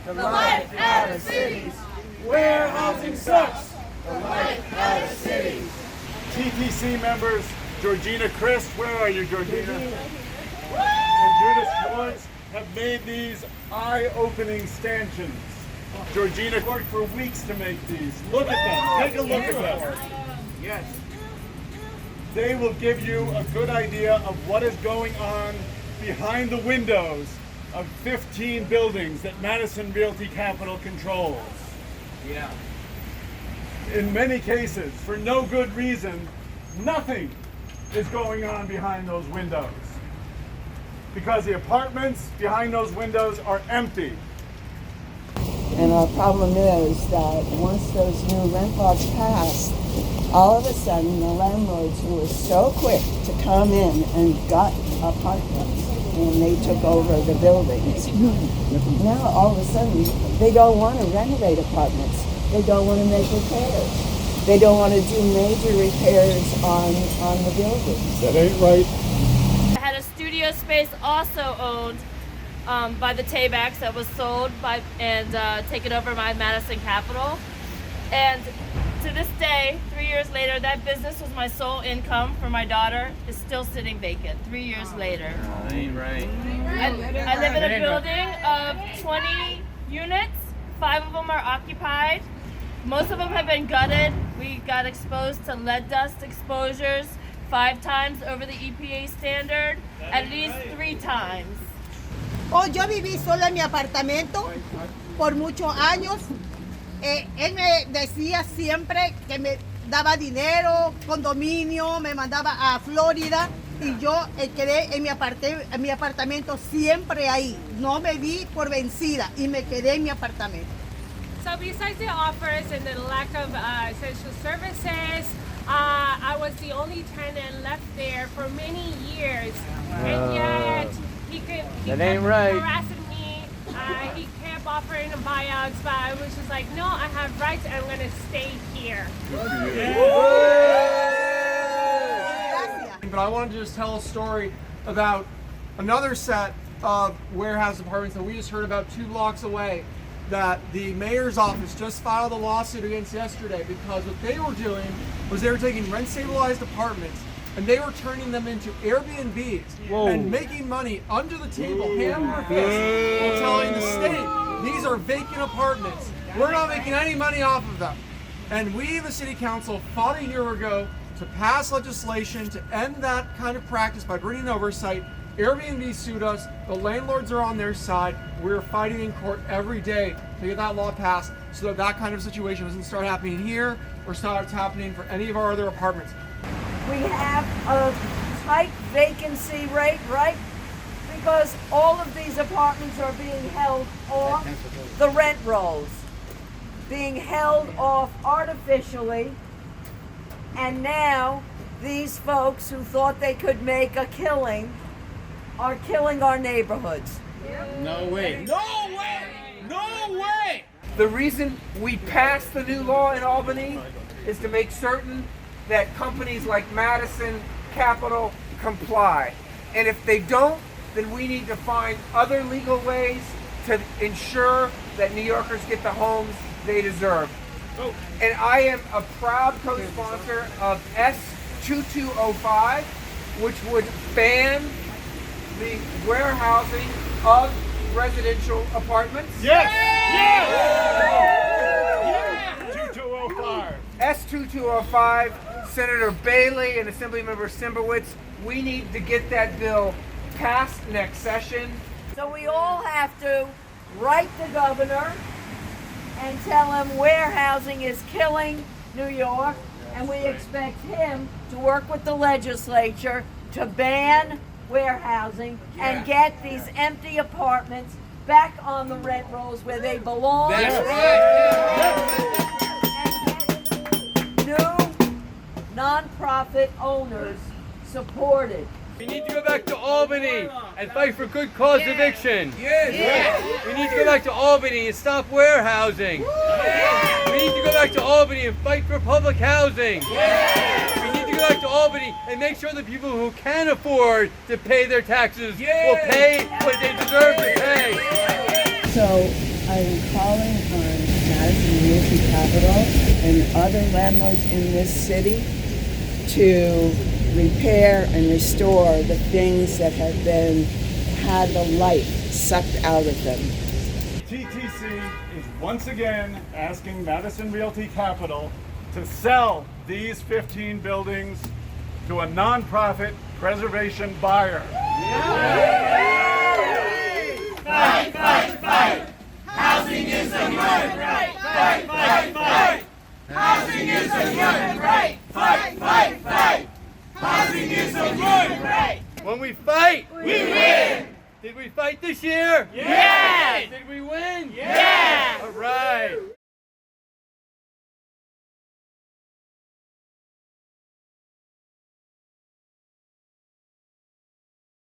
The life out of cities. Warehousing sucks. The life out of cities. TTC members, Georgina Christ, where are you, Georgina? And Judith Schwartz have made these eye-opening stanchions. Georgina worked for weeks to make these. Look at them. Take a look at them. Yes. They will give you a good idea of what is going on behind the windows of 15 buildings that Madison Realty Capital controls. Yeah. In many cases, for no good reason, nothing is going on behind those windows. Because the apartments behind those windows are empty. And our problem is that once those new rent laws passed, all of a sudden the landlords were so quick to come in and gut apartments, and they took over the buildings. Now all of a sudden they don't want to renovate apartments. They don't want to make repairs. They don't want to do major repairs on the buildings. That ain't right. I had a studio space also owned by the Taybacks that was sold by and taken over by Madison Capital. And to this day, 3 years later, that business was my sole income for my daughter. Is still sitting vacant 3 years later. That ain't right. I live in a building of 20 units. 5 of them are occupied. Most of them have been gutted. We got exposed to lead dust exposures 5 times over the EPA standard, at least 3 times. Oh, yo viví sola en mi apartamento por muchos años. Él me decía siempre que me daba dinero, condominio, me mandaba a Florida y yo quedé en mi apartamento siempre ahí. No me di por vencida y me quedé en mi apartamento. So besides the offers and the lack of essential services, I was the only tenant left there for many years, and yet he kept harassing me. He kept offering buyouts, but I was just like, no, I have rights, and I'm going to stay here. But I wanted to just tell a story about another set of warehouse apartments that we just heard about 2 blocks away, that the mayor's office just filed a lawsuit against yesterday because what they were doing was they were taking rent-stabilized apartments and they were turning them into Airbnbs and making money under the table, hand over fist, while telling the state, these are vacant apartments. We're not making any money off of them. And we, the city council, fought a year ago to pass legislation to end that kind of practice by bringing oversight. Airbnb sued us, the landlords are on their side. We're fighting in court every day to get that law passed so that that kind of situation doesn't start happening here or starts happening for any of our other apartments. We have a tight vacancy rate, right? Because all of these apartments are being held off the rent rolls, being held off artificially, and now these folks who thought they could make a killing are killing our neighborhoods. No way. No way! No way! The reason we passed the new law in Albany is to make certain that companies like Madison Capital comply. And if they don't, then we need to find other legal ways to ensure that New Yorkers get the homes they deserve. And I am a proud co-sponsor of S2205, which would ban the warehousing of residential apartments. Yes! Yes! 2205. S2205, Senator Bailey and Assemblymember Simberwitz, we need to get that bill passed next session. So we all have to write the governor and tell him warehousing is killing New York, and we expect him to work with the legislature to ban warehousing and get these empty apartments back on the rent rolls where they belong. That's And get new nonprofit owners supported. We need to go back to Albany and fight for good cause eviction. Yes. We need to go back to Albany and stop warehousing. We need to go back to Albany and fight for public housing. We need to go back to Albany and make sure the people who can afford to pay their taxes will pay what they deserve to pay. So I'm calling on Madison Realty Capital and other landlords in this city to repair and restore the things that have had the life sucked out of them. TTC is once again asking Madison Realty Capital to sell these 15 buildings to a nonprofit preservation buyer. Fight, fight, fight! Housing is a human right! Fight, fight, fight! Housing is a human right! Fight, fight, fight! Housing is a human right! When we fight, We win! did we fight this year? Yes! Did we win? Yes! All right.